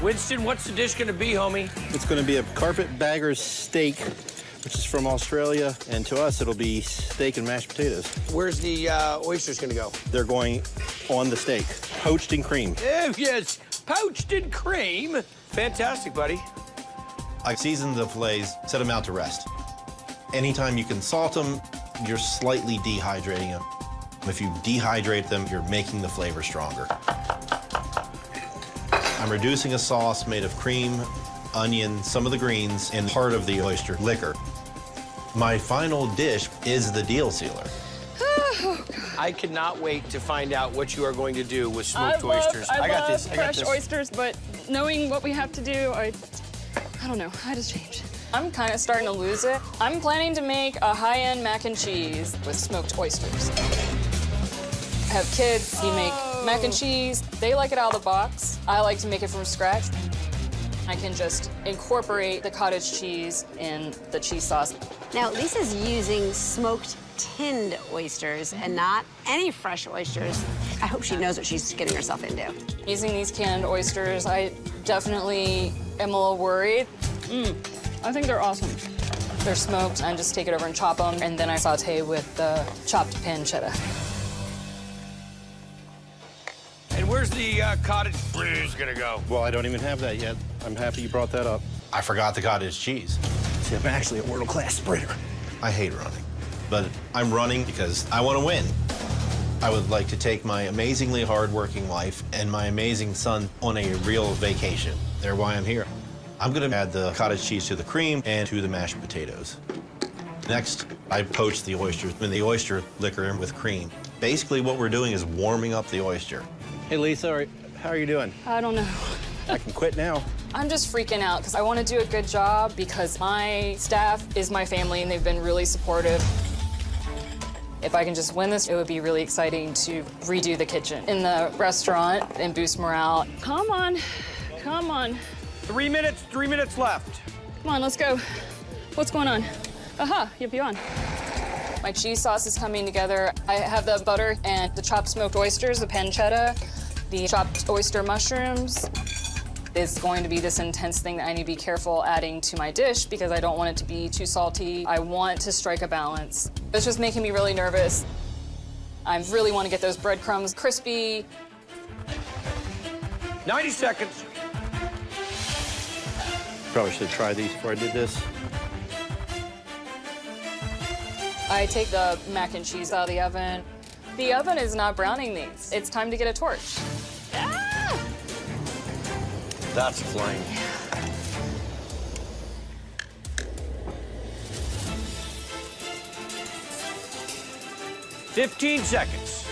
Winston, what's the dish gonna be, homie? It's going to be a carpetbagger's steak, which is from Australia, and to us, it'll be steak and mashed potatoes. Where's the oysters gonna go? They're going on the steak, poached in cream. Oh, yes, poached in cream. Fantastic, buddy. I season the fillets, set them out to rest. Anytime you can salt them, you're slightly dehydrating them. If you dehydrate them, you're making the flavor stronger. I'm reducing a sauce made of cream, onion, some of the greens, and part of the oyster liquor. My final dish is the deal sealer. I cannot wait to find out what you are going to do with smoked oysters. I got love this. I got fresh this. oysters, but knowing what we have to do, I don't know. I just changed. I'm kind of starting to lose it. I'm planning to make a high-end mac and cheese with smoked oysters. I have kids, you make mac and cheese. They like it out of the box. I like to make it from scratch. I can just incorporate the cottage cheese in the cheese sauce. Now, Lisa's using smoked tinned oysters and not any fresh oysters. I hope she knows what she's getting herself into. Using these canned oysters, I definitely am a little worried. I think they're awesome. They're smoked, I just take it over and chop them, and then I saute with the chopped pancetta. And where's the cottage cheese gonna go? Well, I don't even have that yet. I'm happy you brought that up. I forgot the cottage cheese. See, I'm actually a world-class sprinter. I hate running, but I'm running because I want to win. I would like to take my amazingly hardworking wife and my amazing son on a real vacation. They're why I'm here. I'm gonna add the cottage cheese to the cream and to the mashed potatoes. Next, I poach the oysters in the oyster liquor with cream. Basically, what we're doing is warming up the oyster. Hey, Lisa, how are you doing? I don't know. I can quit now. I'm just freaking out because I want to do a good job because my staff is my family and they've been really supportive. If I can just win this, it would be really exciting to redo the kitchen in the restaurant and boost morale. Come on, come on. 3 minutes left. Come on, let's go. What's going on? Aha, you're on. My cheese sauce is coming together. I have the butter and the chopped smoked oysters, the pancetta, the chopped oyster mushrooms. It's going to be this intense thing that I need to be careful adding to my dish because I don't want it to be too salty. I want to strike a balance. It's just making me really nervous. I really want to get those breadcrumbs crispy. 90 seconds. Probably should try these before I did this. I take the mac and cheese out of the oven. The oven is not browning these. It's time to get a torch. Ah! That's a flame. 15 seconds.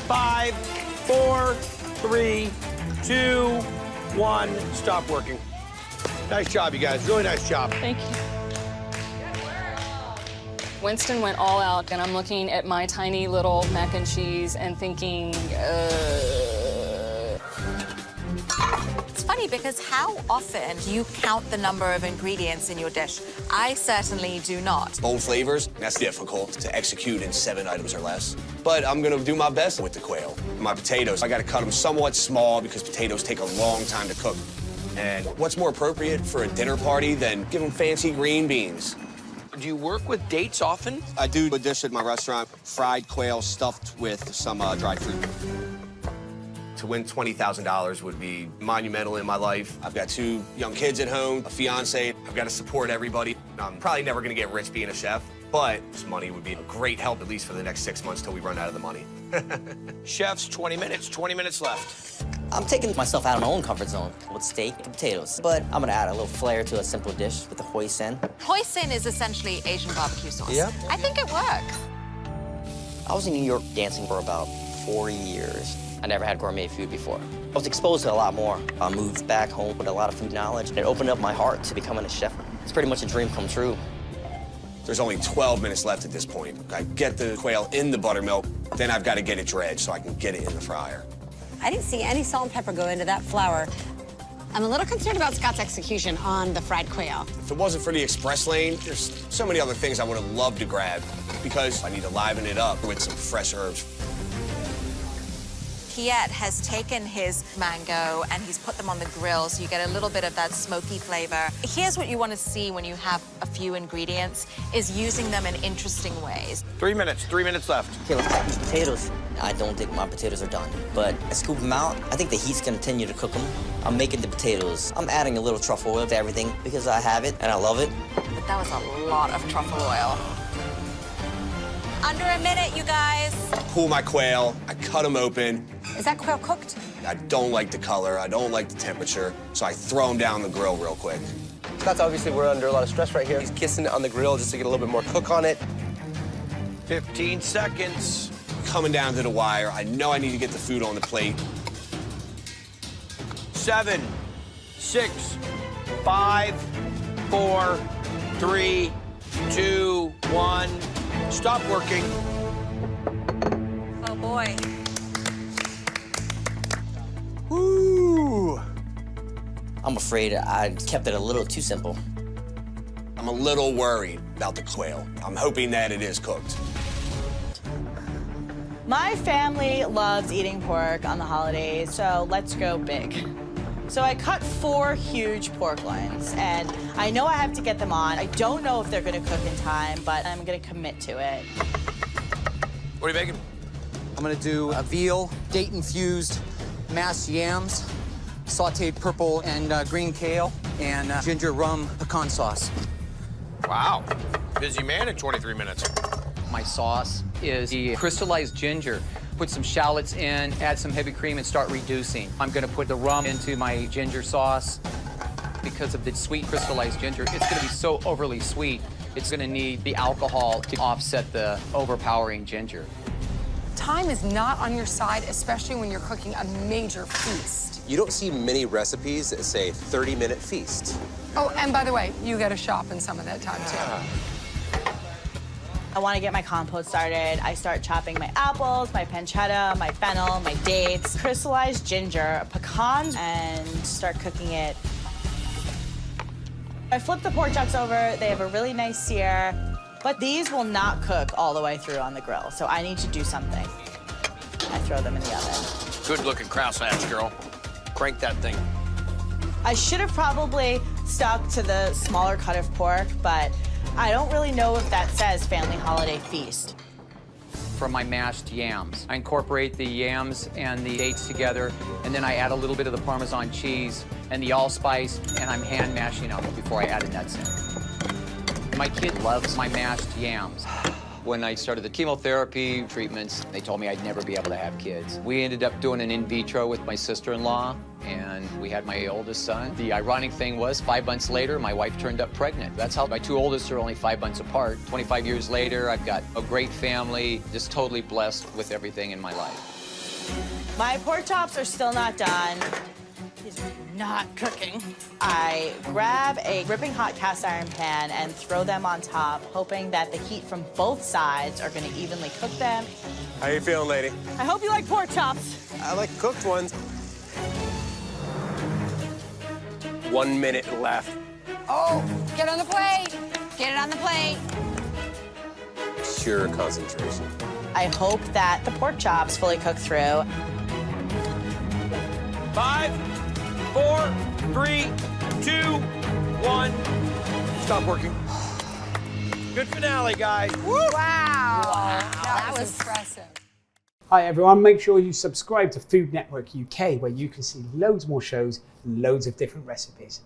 5, 4, 3, 2, 1. Stop working. Nice job, you guys. Really nice job. Thank you. Winston went all out, and I'm looking at my tiny little mac and cheese and thinking, It's funny because how often do you count the number of ingredients in your dish? I certainly do not. Bold flavors, that's difficult to execute in 7 items or less. But I'm gonna do my best with the quail. My potatoes, I gotta cut them somewhat small because potatoes take a long time to cook. And what's more appropriate for a dinner party than give them fancy green beans? Do you work with dates often? I do a dish at my restaurant, fried quail stuffed with some dried fruit. To win $20,000 would be monumental in my life. I've got 2 young kids at home, a fiance. I've got to support everybody. I'm probably never going to get rich being a chef, but this money would be a great help, at least for the next 6 months till we run out of the money. Chefs, 20 minutes left. I'm taking myself out of my own comfort zone with steak and potatoes, but I'm gonna add a little flair to a simple dish with the hoisin. Hoisin is essentially Asian barbecue sauce. Yeah. I think it works. I was in New York dancing for about 4 years. I never had gourmet food before. I was exposed to a lot more. I moved back home with a lot of food knowledge. It opened up my heart to becoming a chef. It's pretty much a dream come true. There's only 12 minutes left at this point. I get the quail in the buttermilk, then I've got to get it dredged so I can get it in the fryer. I didn't see any salt and pepper go into that flour. I'm a little concerned about Scott's execution on the fried quail. If it wasn't for the express lane, there's so many other things I would have loved to grab because I need to liven it up with some fresh herbs. Piet has taken his mango and he's put them on the grill, so you get a little bit of that smoky flavor. Here's what you want to see when you have a few ingredients, is using them in interesting ways. 3 minutes, 3 minutes left. Okay, let's cook these potatoes. I don't think my potatoes are done, but I scoop them out. I think the heat's gonna continue to cook them. I'm making the potatoes. I'm adding a little truffle oil to everything because I have it and I love it. But that was a lot of truffle oil. Under a minute, you guys. Pull my quail, I cut them open. Is that quail cooked? I don't like the color, I don't like the temperature, so I throw them down the grill real quick. Scott's obviously, we're under a lot of stress right here. He's kissing it on the grill just to get a little bit more cook on it. 15 seconds. Coming down to the wire, I know I need to get the food on the plate. 7, 6, 5, 4, 3, 2, 1. Stop working. Oh, boy. Woo! I'm afraid I kept it a little too simple. I'm a little worried about the quail. I'm hoping that it is cooked. My family loves eating pork on the holidays, so let's go big. So I cut 4 huge pork loins, and I know I have to get them on. I don't know if they're gonna cook in time, but I'm gonna commit to it. What are you making? I'm gonna do a veal, date-infused mashed yams, sauteed purple and green kale, and ginger rum pecan sauce. Wow. Busy man in 23 minutes. My sauce is the crystallized ginger. Put some shallots in, add some heavy cream, and start reducing. I'm gonna put the rum into my ginger sauce. Because of the sweet crystallized ginger, it's gonna be so overly sweet, it's gonna need the alcohol to offset the overpowering ginger. Time is not on your side, especially when you're cooking a major feast. You don't see many recipes that say 30-minute feast. Oh, and by the way, you got to shop in some of that time, too. I want to get my compote started. I start chopping my apples, my pancetta, my fennel, my dates, crystallized ginger, pecans, and start cooking it. I flip the pork chocks over. They have a really nice sear, but these will not cook all the way through on the grill, so I need to do something. I throw them in the oven. Good-looking Kraus hatch, girl. Crank that thing. I should have probably stuck to the smaller cut of pork, but I don't really know if that says family holiday feast. For my mashed yams, I incorporate the yams and the dates together, and then I add a little bit of the Parmesan cheese and the allspice, and I'm hand mashing them before I add the nuts in. My kid loves my mashed yams. When I started the chemotherapy treatments, they told me I'd never be able to have kids. We ended up doing an in vitro with my sister-in-law, and we had my oldest son. The ironic thing was, 5 months later, my wife turned up pregnant. That's how my 2 oldest are only 5 months apart. 25 years later, I've got a great family, just totally blessed with everything in my life. My pork chops are still not done. These are not cooking. I grab a ripping hot cast iron pan and throw them on top, hoping that the heat from both sides are gonna evenly cook them. How you feeling, lady? I hope you like pork chops. I like cooked ones. 1 minute left. Oh, get on the plate. Get it on the plate. Pure concentration. I hope that the pork chops fully cook through. 5, 4, 3, 2, 1. Stop working. Good finale, guys. Wow. That was impressive. Hi everyone, make sure you subscribe to Food Network UK where you can see loads more shows and loads of different recipes.